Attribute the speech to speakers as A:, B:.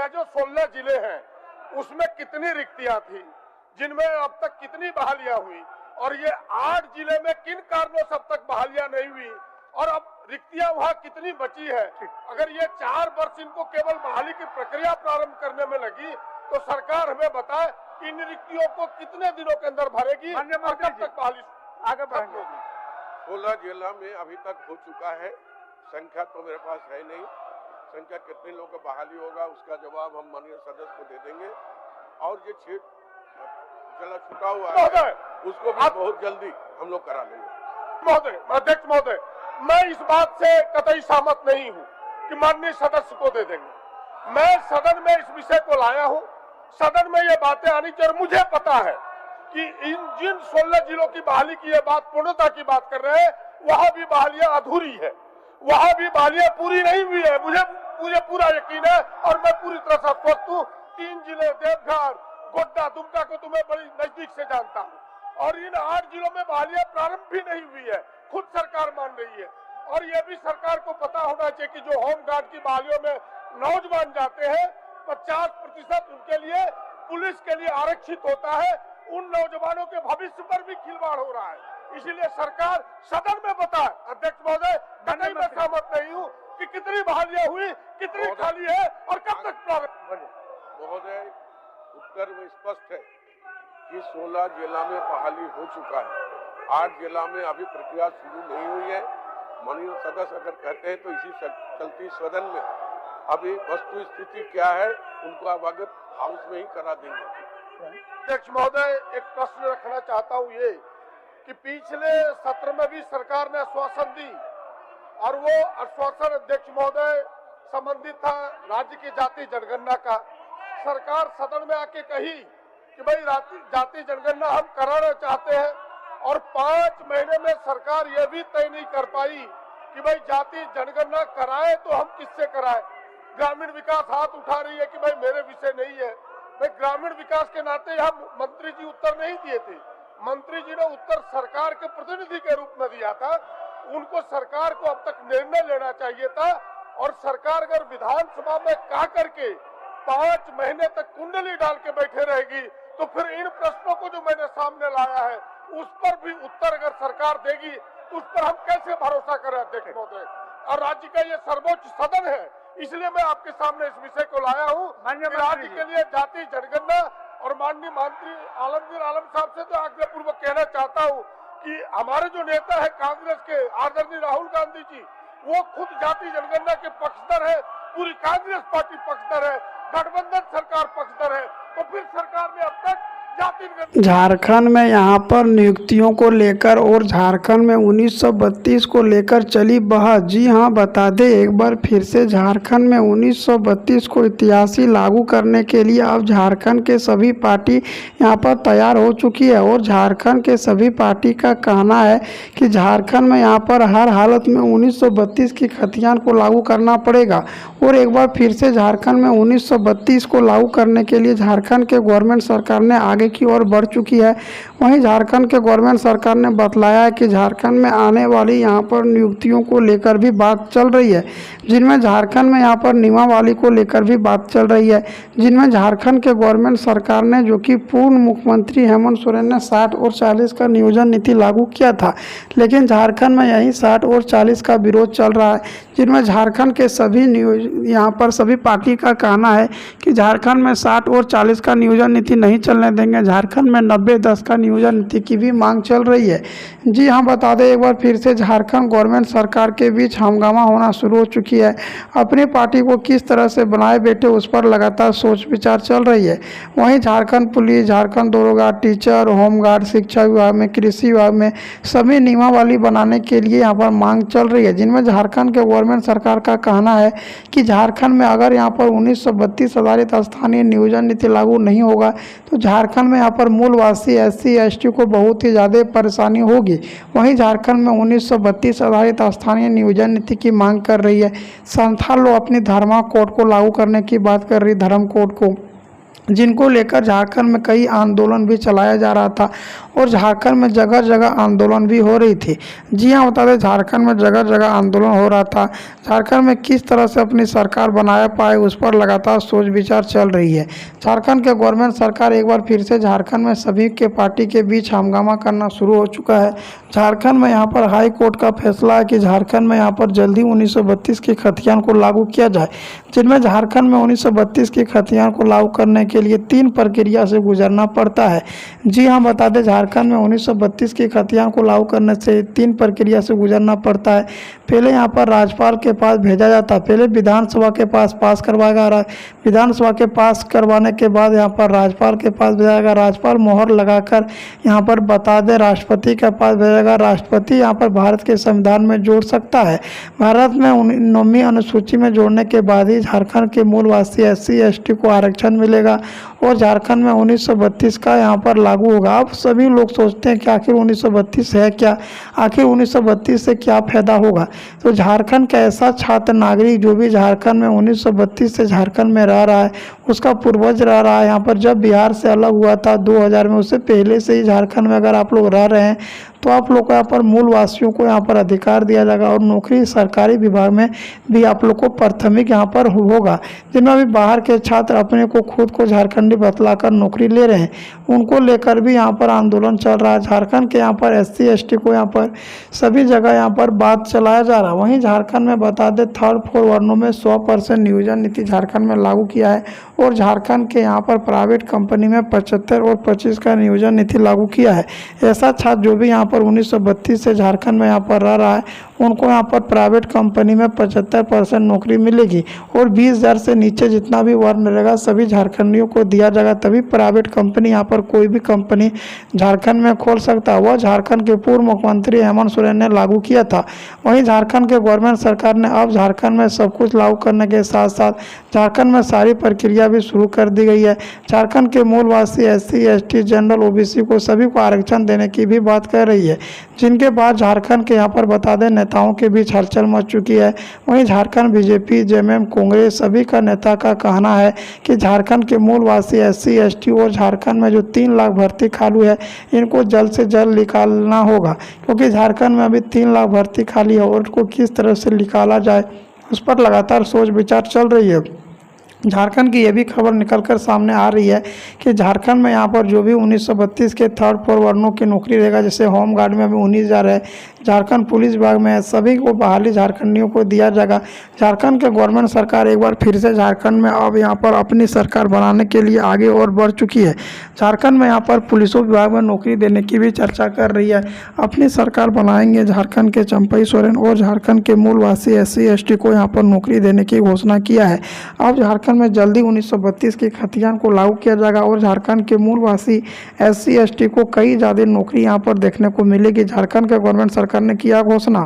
A: यह जो 16 जिले हैं उसमें कितनी रिक्तियां थी, जिनमें अब तक कितनी बहालियां हुई, और ये 8 जिले में किन कारणों से अब तक बहालियां नहीं हुई, और अब रिक्तियां वहां कितनी बची है। अगर ये 4 वर्ष इनको केवल बहाली की प्रक्रिया प्रारंभ करने में लगी तो सरकार हमें बताए कि इन रिक्तियों को कितने दिनों के अंदर भरेगी और कब तक बहाली आगे बढ़ेगी।
B: 16 जिला में अभी तक हो चुका है, संख्या तो मेरे पास है नहीं, संख्या कितने लोगों का बहाली होगा उसका जवाब हम माननीय सदस्य को दे देंगे। और ये क्षेत्र जिला छुटा हुआ है उसको भी बहुत जल्दी हम लोग करा लेंगे।
A: महोदय, अध्यक्ष महोदय, मैं इस बात से कतई सहमत नहीं हूँ कि माननीय सदस्य को दे देंगे। मैं सदन में इस विषय को लाया हूँ, सदन में ये बातें आनी चाहिए। मुझे पता है कि इन जिन 16 जिलों की बहाली की ये बात पूर्णता की बात कर रहे हैं, वहां भी बहालियां अधूरी है, वहां भी बहालियां पूरी नहीं हुई है। मुझे पूरा यकीन है और मैं पूरी तरह से स्वस्थ हूँ। 3 जिले देवघर, गोड्डा, दुमका को तुम्हें बड़ी नजदीक से जानता हूँ, और इन 8 जिलों में बहालियां प्रारंभ भी नहीं हुई है, खुद सरकार मान रही है। और ये भी सरकार को पता होना चाहिए कि जो होम गार्ड की बहालियों में नौजवान जाते हैं 50% उनके लिए पुलिस के लिए आरक्षित होता है। उन नौजवानों के भविष्य पर भी खिलवाड़ हो रहा है, इसीलिए सरकार सदन में बताए। अध्यक्ष महोदय, मैं सहमत नहीं हूँ कि कितनी बहालियां हुई, कितनी खाली है और कब तक प्रारंभ बने।
B: महोदय, उत्तर में स्पष्ट है कि 16 जिला में बहाली हो चुका है, 8 जिला में अभी प्रक्रिया शुरू नहीं हुई है। माननीय सदस्य अगर कहते हैं तो इसी चलती सदन में अभी वस्तु स्थिति क्या है उनको अवगत हाउस में ही करा देंगे।
A: अध्यक्ष महोदय, एक प्रश्न रखना चाहता हूँ ये कि पिछले सत्र में भी सरकार ने आश्वासन दी, और वो आश्वासन अध्यक्ष महोदय संबंधित था राज्य की जाति जनगणना का। सरकार सदन में आके कही कि भाई जाति जनगणना हम कराना चाहते हैं, और 5 महीने में सरकार ये भी तय नहीं कर पाई कि भाई जाति जनगणना कराए तो हम किससे कराए। ग्रामीण विकास हाथ उठा रही है कि भाई मेरे विषय नहीं है। भाई ग्रामीण विकास के नाते यहाँ मंत्री जी उत्तर नहीं दिए थे, मंत्री जी ने उत्तर सरकार के प्रतिनिधि के रूप में दिया था। उनको सरकार को अब तक निर्णय लेना चाहिए था, और सरकार अगर विधानसभा में कह करके 5 महीने तक कुंडली डाल के बैठे रहेगी तो फिर इन प्रश्नों को जो मैंने सामने लाया है उस पर भी उत्तर अगर सरकार देगी तो उस पर हम कैसे भरोसा करें। अध्यक्ष महोदय, और राज्य का ये सर्वोच्च सदन है, इसलिए मैं आपके सामने इस विषय को लाया हूँ। राज्य के लिए जाति जनगणना, और माननीय मंत्री आलमगीर आलम साहब से तो आग्रह पूर्वक कहना चाहता हूँ कि हमारे जो नेता है कांग्रेस के आदरणीय राहुल गांधी जी, वो खुद जाति जनगणना के पक्षधर है, पूरी कांग्रेस पार्टी पक्षधर है, गठबंधन सरकार पक्षधर है, तो फिर सरकार ने अब तक
C: झारखंड में यहाँ पर नियुक्तियों को लेकर और झारखंड में 1932 को लेकर चली बहस। जी हाँ, बता दें एक बार फिर से, झारखंड में 1932 को इतिहासी लागू करने के लिए अब झारखंड के सभी पार्टी यहाँ पर तैयार हो चुकी है, और झारखंड के सभी पार्टी का कहना है कि झारखंड में यहाँ पर हर हालत में 1932 की खतियान को लागू करना पड़ेगा। और एक बार फिर से झारखंड में 1932 को लागू करने के लिए झारखंड के गवर्नमेंट सरकार ने आगे की ओर बढ़ चुकी है। वहीं झारखंड के गवर्नमेंट सरकार ने बतलाया है कि झारखंड में आने वाली यहाँ पर नियुक्तियों को लेकर भी बात चल रही है, जिनमें झारखंड में यहाँ पर नियमावली को लेकर भी बात चल रही है, जिनमें झारखंड के गवर्नमेंट सरकार ने, जो कि पूर्व मुख्यमंत्री हेमंत सोरेन ने 60 और 40 का नियोजन नीति लागू किया था, लेकिन झारखंड में यही 60 और 40 का विरोध चल रहा है, जिनमें झारखंड के सभी यहाँ पर सभी पार्टी का कहना है कि झारखंड में 60 और 40 का नियोजन नीति नहीं चलने देंगे। झारखंड में 90-10 का नियोजन नीति की भी मांग चल रही है। जी हाँ, बता दें एक बार फिर से, झारखंड गवर्नमेंट सरकार के बीच हंगामा होना शुरू हो चुकी है। अपनी पार्टी को किस तरह से बनाए बैठे उस पर लगातार सोच विचार चल रही है। वहीं झारखंड पुलिस, झारखंड दरोगा, टीचर, होमगार्ड, शिक्षा विभाग में, कृषि विभाग में सभी नियमावली बनाने के लिए यहाँ पर मांग चल रही है, जिनमें झारखंड के गवर्नमेंट सरकार का कहना है कि झारखंड में अगर यहाँ पर 1932 आधारित स्थानीय नियोजन नीति लागू नहीं होगा तो झारखंड में यहाँ पर मूलवासी SC ST को बहुत ही ज़्यादा परेशानी होगी। वहीं झारखंड में 1932 आधारित स्थानीय नियोजन नीति की मांग कर रही है। संथाल लोग अपनी धर्म कोड को लागू करने की बात कर रही, धर्म कोड को। जिनको लेकर झारखंड में कई आंदोलन भी चलाया जा रहा था और झारखंड में जगह जगह आंदोलन भी हो रही थी। जी हाँ, बता दें झारखंड में जगह जगह आंदोलन हो रहा था। झारखंड में किस तरह से अपनी सरकार बनाया पाए उस पर लगातार सोच विचार चल रही है। झारखंड के गवर्नमेंट सरकार एक बार फिर से झारखंड में सभी के पार्टी के बीच हंगामा करना शुरू हो चुका है। झारखंड में यहाँ पर हाई कोर्ट का फैसला है कि झारखंड में यहाँ पर जल्दी 1932 के खतियान को लागू किया जाए, जिनमें झारखंड में 1932 के खतियान को लागू करने के लिए 3 प्रक्रिया से गुजरना पड़ता है। जी हाँ, बता दें झारखंड में 1932 के खतियान को लागू करने से 3 प्रक्रिया से गुजरना पड़ता है। पहले यहाँ पर राज्यपाल के पास भेजा जाता है, पहले विधानसभा के पास करवाएगा, विधानसभा के पास करवाने के बाद यहाँ पर राज्यपाल के पास भेजाएगा, राज्यपाल मोहर लगाकर यहाँ पर बता दें राष्ट्रपति के पास भेजेगा, राष्ट्रपति यहाँ पर भारत के संविधान में जोड़ सकता है। भारत में 9वीं अनुसूची में जोड़ने के बाद ही झारखंड के मूलवासी SC ST को आरक्षण मिलेगा और झारखंड में 1932 का यहाँ पर लागू होगा। अब सभी लोग सोचते हैं कि आखिर 1932 है क्या, आखिर 1932 से क्या फायदा होगा। तो झारखंड का ऐसा छात्र नागरिक जो भी झारखंड में 1932 से झारखंड में रह रहा है, उसका पूर्वज रह रहा है यहाँ पर, जब बिहार से अलग हुआ था 2000 में, उससे पहले से ही झारखंड में अगर आप लोग रह रहे हैं तो आप लोग को यहाँ पर मूल वासियों को यहाँ पर अधिकार दिया जाएगा और नौकरी सरकारी विभाग में भी आप लोग को प्राथमिक यहाँ पर होगा। जिनमें अभी बाहर के छात्र अपने को खुद को झारखंडी बतलाकर नौकरी ले रहे हैं, उनको लेकर भी यहाँ पर आंदोलन चल रहा है। झारखंड के यहाँ पर SC ST को यहाँ पर सभी जगह यहाँ पर बात चलाया जा रहा है। वहीं झारखंड में बता दें 3rd 4 वर्णों में 100% नियोजन नीति झारखंड में लागू किया है और झारखंड के यहाँ पर प्राइवेट कंपनी में 75 और 25 का नियोजन नीति लागू किया है। ऐसा छात्र जो भी यहाँ पर 1932 से झारखंड में यहाँ पर रह रहा है, उनको यहाँ पर प्राइवेट कंपनी में 75% नौकरी मिलेगी और 20,000 से नीचे जितना भी वर्ण रहेगा सभी झारखंडियों को दिया जाएगा। तभी प्राइवेट कंपनी यहाँ पर कोई भी कंपनी झारखंड में खोल सकता है। वह झारखंड के पूर्व मुख्यमंत्री हेमंत सोरेन ने लागू किया था। वहीं झारखंड के गवर्नमेंट सरकार ने अब झारखंड में सब कुछ लागू करने के साथ साथ झारखंड में सारी प्रक्रिया भी शुरू कर दी गई है। झारखंड के मूलवासी SC ST जनरल OBC को सभी को आरक्षण देने की भी बात कर रही है, जिनके बाद झारखंड के यहाँ पर बता दें नेताओं के बीच हलचल मच चुकी है। वहीं झारखंड BJP JMM कांग्रेस सभी का नेता का कहना है कि झारखंड के मूलवासी SC ST और झारखंड में जो 3 लाख भर्ती खाली है, इनको जल्द से जल्द निकालना होगा, क्योंकि झारखंड में अभी 3 लाख भर्ती खाली है और उनको किस तरह से निकाला जाए उस पर लगातार सोच विचार चल रही है। झारखंड की यह भी खबर निकलकर सामने आ रही है कि झारखंड में यहाँ पर जो भी 1932 के 3rd 4 वर्णों की नौकरी रहेगा, जैसे होम गार्ड में अभी 19,000 है, झारखंड पुलिस विभाग में है, सभी को बहाली झारखंडियों को दिया जाएगा। झारखंड के गवर्नमेंट सरकार एक बार फिर से झारखंड में अब यहाँ पर अपनी सरकार बनाने के लिए आगे और बढ़ चुकी है। झारखंड में यहाँ पर पुलिसों विभाग में नौकरी देने की भी चर्चा कर रही है। अपनी सरकार बनाएंगे झारखंड के चंपई सोरेन और झारखंड के मूलवासी SC ST को यहाँ पर नौकरी देने की घोषणा किया है। अब झारखंड में जल्दी 1932 के खतियान को लागू किया जाएगा और झारखंड के मूलवासी SC ST को कई ज़्यादा नौकरी यहाँ पर देखने को मिलेगी। झारखंड के गवर्नमेंट सरकार ने किया घोषणा।